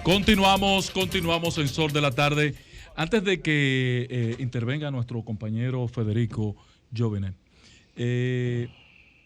Continuamos en Sol de la Tarde. Antes de que intervenga nuestro compañero Federico Jóvenes,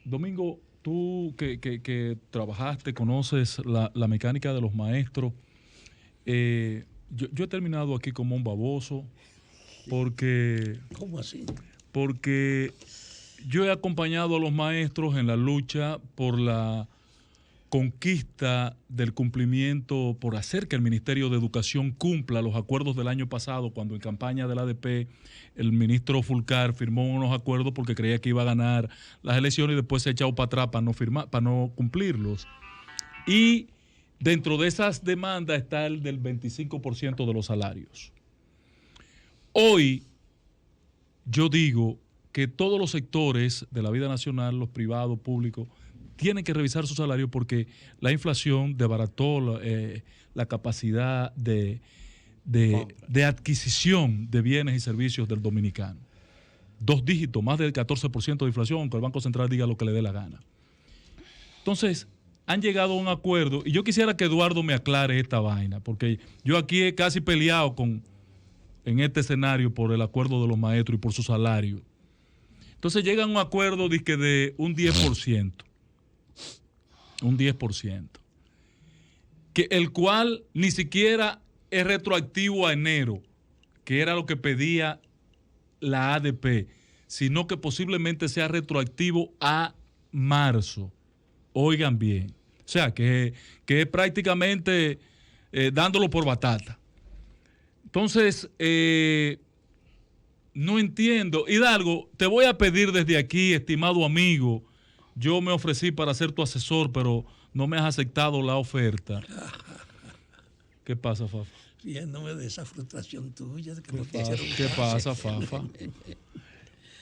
Domingo, tú que trabajaste, conoces la mecánica de los maestros. Yo he terminado aquí como un baboso porque... ¿Cómo así? Porque yo he acompañado a los maestros en la lucha por la conquista del cumplimiento, por hacer que el Ministerio de Educación cumpla los acuerdos del año pasado, cuando en campaña del ADP el ministro Fulcar firmó unos acuerdos porque creía que iba a ganar las elecciones y después se ha echado para atrás para no cumplirlos. Y dentro de esas demandas está el del 25% de los salarios. Hoy yo digo que todos los sectores de la vida nacional, los privados, públicos, tienen que revisar su salario porque la inflación desbarató la capacidad de adquisición de bienes y servicios del dominicano. 2 dígitos, más del 14% de inflación, aunque el Banco Central diga lo que le dé la gana. Entonces, han llegado a un acuerdo, y yo quisiera que Eduardo me aclare esta vaina, porque yo aquí he casi peleado en este escenario por el acuerdo de los maestros y por su salario. Entonces llegan a un acuerdo de un 10%. Un 10%. El cual ni siquiera es retroactivo a enero, que era lo que pedía la ADP, sino que posiblemente sea retroactivo a marzo. Oigan bien. O sea, que es prácticamente dándolo por batata. Entonces, no entiendo. Hidalgo, te voy a pedir desde aquí, estimado amigo, yo me ofrecí para ser tu asesor, pero no me has aceptado la oferta. ¿Qué pasa, Fafa? Riéndome de esa frustración tuya. De que no ¿Qué pasa, Fafa?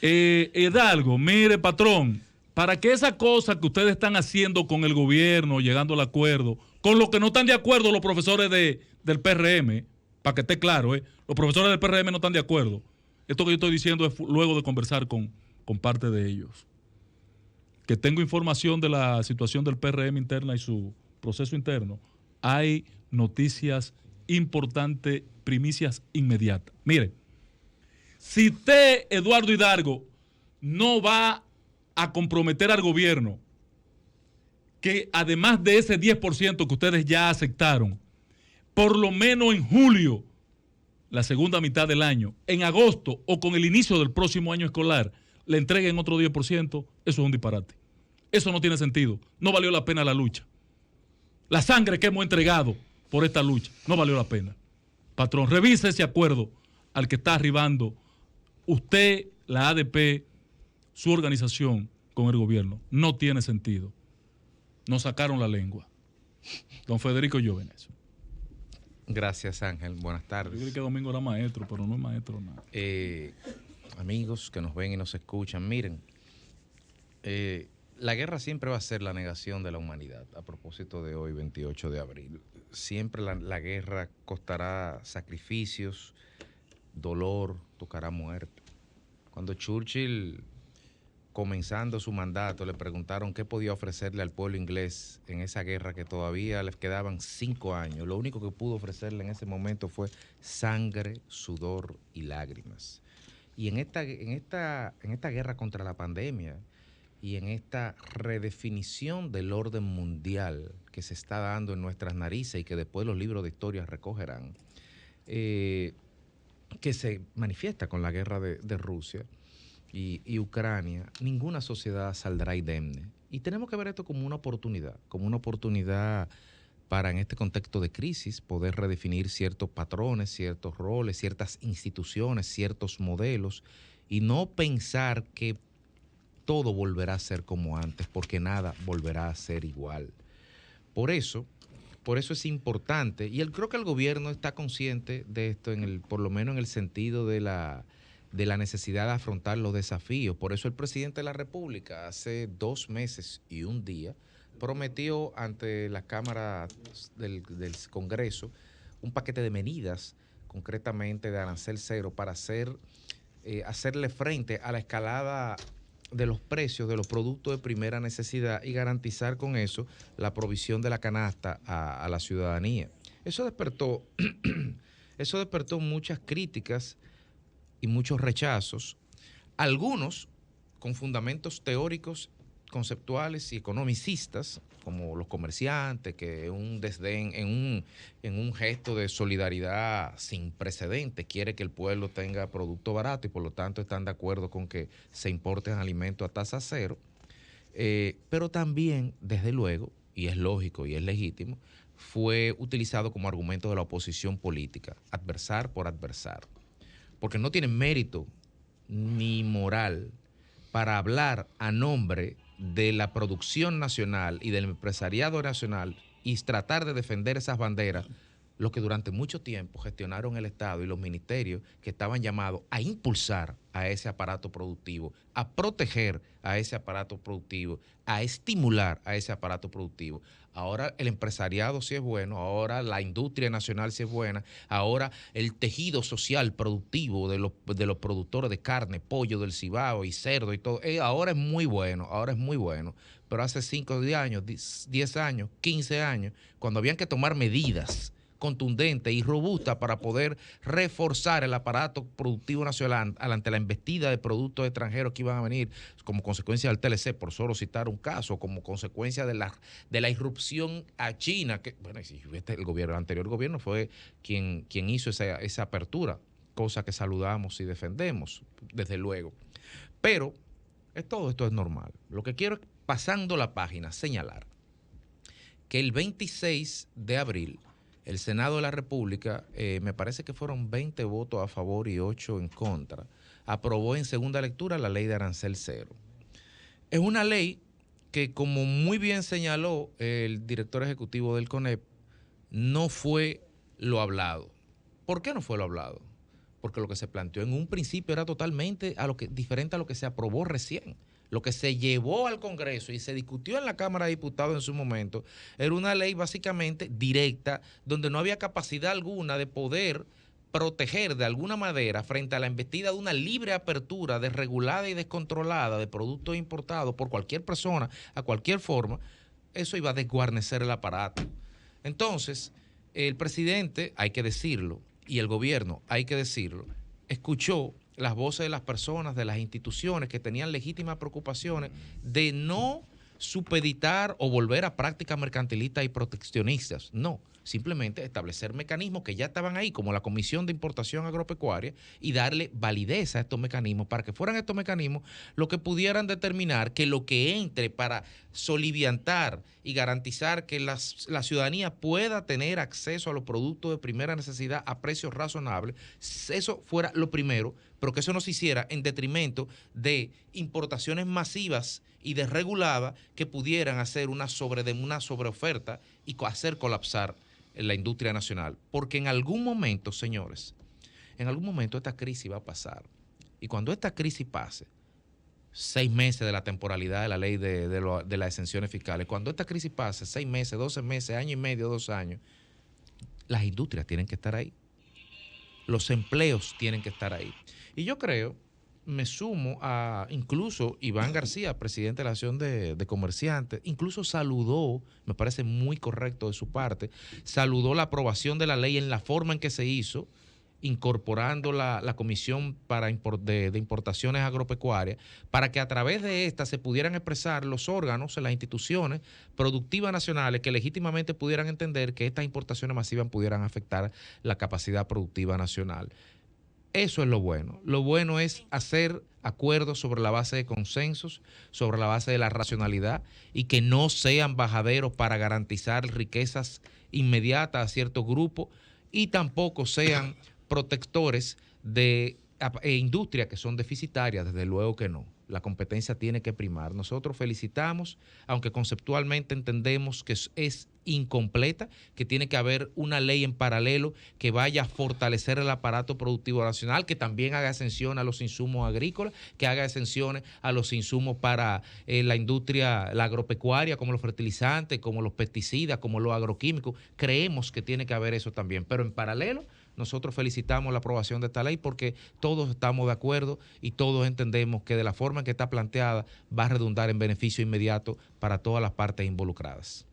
Hidalgo, mire, patrón, para que esa cosa que ustedes están haciendo con el gobierno, llegando al acuerdo, con lo que no están de acuerdo los profesores del PRM, para que esté claro, los profesores del PRM no están de acuerdo. Esto que yo estoy diciendo es luego de conversar con parte de ellos. Que tengo información de la situación del PRM interna y su proceso interno. Hay noticias importantes, primicias inmediatas. Mire, si usted, Eduardo Hidalgo, no va a comprometer al gobierno que además de ese 10% que ustedes ya aceptaron, por lo menos en julio, la segunda mitad del año, en agosto o con el inicio del próximo año escolar, le entreguen otro 10%, eso es un disparate. Eso no tiene sentido. No valió la pena la lucha. La sangre que hemos entregado por esta lucha no valió la pena. Patrón, revise ese acuerdo al que está arribando usted, la ADP, su organización con el gobierno. No tiene sentido. Nos sacaron la lengua. Don Federico Jóvenes. Gracias, Ángel. Buenas tardes. Yo creí que Domingo era maestro, pero no es maestro nada. Amigos que nos ven y nos escuchan, miren, la guerra siempre va a ser la negación de la humanidad. A propósito de hoy, 28 de abril. Siempre la guerra costará sacrificios, dolor, tocará muerte. Cuando Churchill, comenzando su mandato, le preguntaron qué podía ofrecerle al pueblo inglés en esa guerra que todavía les quedaban 5 años. Lo único que pudo ofrecerle en ese momento fue sangre, sudor y lágrimas. Y en esta guerra contra la pandemia y en esta redefinición del orden mundial que se está dando en nuestras narices y que después los libros de historia recogerán, que se manifiesta con la guerra de Rusia y Ucrania, ninguna sociedad saldrá indemne. Y tenemos que ver esto como una oportunidad para, en este contexto de crisis, poder redefinir ciertos patrones, ciertos roles, ciertas instituciones, ciertos modelos, y no pensar que todo volverá a ser como antes, porque nada volverá a ser igual. Por eso es importante, y creo que el gobierno está consciente de esto, por lo menos en el sentido de la necesidad de afrontar los desafíos. Por eso el presidente de la República hace 2 meses y un día prometió ante la Cámara del Congreso un paquete de medidas, concretamente de arancel cero, para hacerle frente a la escalada de los precios de los productos de primera necesidad y garantizar con eso la provisión de la canasta a la ciudadanía. Eso despertó, eso despertó muchas críticas y muchos rechazos, algunos con fundamentos teóricos, conceptuales y economicistas, como los comerciantes, que un desdén, en un gesto de solidaridad sin precedentes, quiere que el pueblo tenga producto barato y por lo tanto están de acuerdo con que se importen alimentos a tasa cero. Pero también, desde luego, y es lógico y es legítimo, fue utilizado como argumento de la oposición política, adversar por adversar, porque no tienen mérito ni moral para hablar a nombre de la producción nacional y del empresariado nacional y tratar de defender esas banderas, los que durante mucho tiempo gestionaron el Estado y los ministerios que estaban llamados a impulsar a ese aparato productivo, a proteger a ese aparato productivo, a estimular a ese aparato productivo. Ahora el empresariado sí es bueno, ahora la industria nacional sí es buena, ahora el tejido social productivo de los productores de carne, pollo del Cibao y cerdo y todo, ahora es muy bueno, Pero hace 5 años, 10 años, 15 años, cuando habían que tomar medidas contundente y robusta para poder reforzar el aparato productivo nacional ante la embestida de productos extranjeros que iban a venir como consecuencia del TLC, por solo citar un caso, como consecuencia de la irrupción a China, que bueno, el anterior gobierno fue quien hizo esa apertura, cosa que saludamos y defendemos, desde luego. Pero todo esto es normal. Lo que quiero es, pasando la página, señalar que el 26 de abril el Senado de la República, me parece que fueron 20 votos a favor y 8 en contra, aprobó en segunda lectura la ley de arancel cero. Es una ley que, como muy bien señaló el director ejecutivo del CONEP, no fue lo hablado. ¿Por qué no fue lo hablado? Porque lo que se planteó en un principio era totalmente diferente a lo que se aprobó recién. Lo que se llevó al Congreso y se discutió en la Cámara de Diputados en su momento era una ley básicamente directa, donde no había capacidad alguna de poder proteger de alguna manera frente a la embestida de una libre apertura desregulada y descontrolada de productos importados por cualquier persona, a cualquier forma. Eso iba a desguarnecer el aparato. Entonces, el presidente, hay que decirlo, y el gobierno, hay que decirlo, escuchó las voces de las personas, de las instituciones que tenían legítimas preocupaciones de no supeditar o volver a prácticas mercantilistas y proteccionistas. No, simplemente establecer mecanismos que ya estaban ahí, como la Comisión de Importación Agropecuaria, y darle validez a estos mecanismos para que fueran estos mecanismos los que pudieran determinar que lo que entre para soliviantar y garantizar que la ciudadanía pueda tener acceso a los productos de primera necesidad a precios razonables, eso fuera lo primero, pero que eso no se hiciera en detrimento de importaciones masivas y desreguladas que pudieran hacer una sobreoferta y hacer colapsar la industria nacional. Porque en algún momento, señores, en algún momento esta crisis va a pasar. Y cuando esta crisis pase, 6 meses de la temporalidad de la ley de las exenciones fiscales, cuando esta crisis pase, 6 meses, 12 meses, año y medio, 2 años, las industrias tienen que estar ahí. Los empleos tienen que estar ahí. Y yo creo, me sumo a incluso Iván García, presidente de la Asociación de Comerciantes, incluso saludó, me parece muy correcto de su parte, saludó la aprobación de la ley en la forma en que se hizo, incorporando la Comisión de Importaciones Agropecuarias, para que a través de esta se pudieran expresar los órganos, las instituciones productivas nacionales que legítimamente pudieran entender que estas importaciones masivas pudieran afectar la capacidad productiva nacional. Eso es lo bueno. Lo bueno es hacer acuerdos sobre la base de consensos, sobre la base de la racionalidad y que no sean bajaderos para garantizar riquezas inmediatas a ciertos grupos y tampoco sean protectores de industrias que son deficitarias, desde luego que no. La competencia tiene que primar. Nosotros felicitamos, aunque conceptualmente entendemos que es incompleta, que tiene que haber una ley en paralelo que vaya a fortalecer el aparato productivo nacional, que también haga exención a los insumos agrícolas, que haga exenciones a los insumos para la industria, la agropecuaria, como los fertilizantes, como los pesticidas, como los agroquímicos. Creemos que tiene que haber eso también, pero en paralelo nosotros felicitamos la aprobación de esta ley porque todos estamos de acuerdo y todos entendemos que de la forma en que está planteada va a redundar en beneficio inmediato para todas las partes involucradas.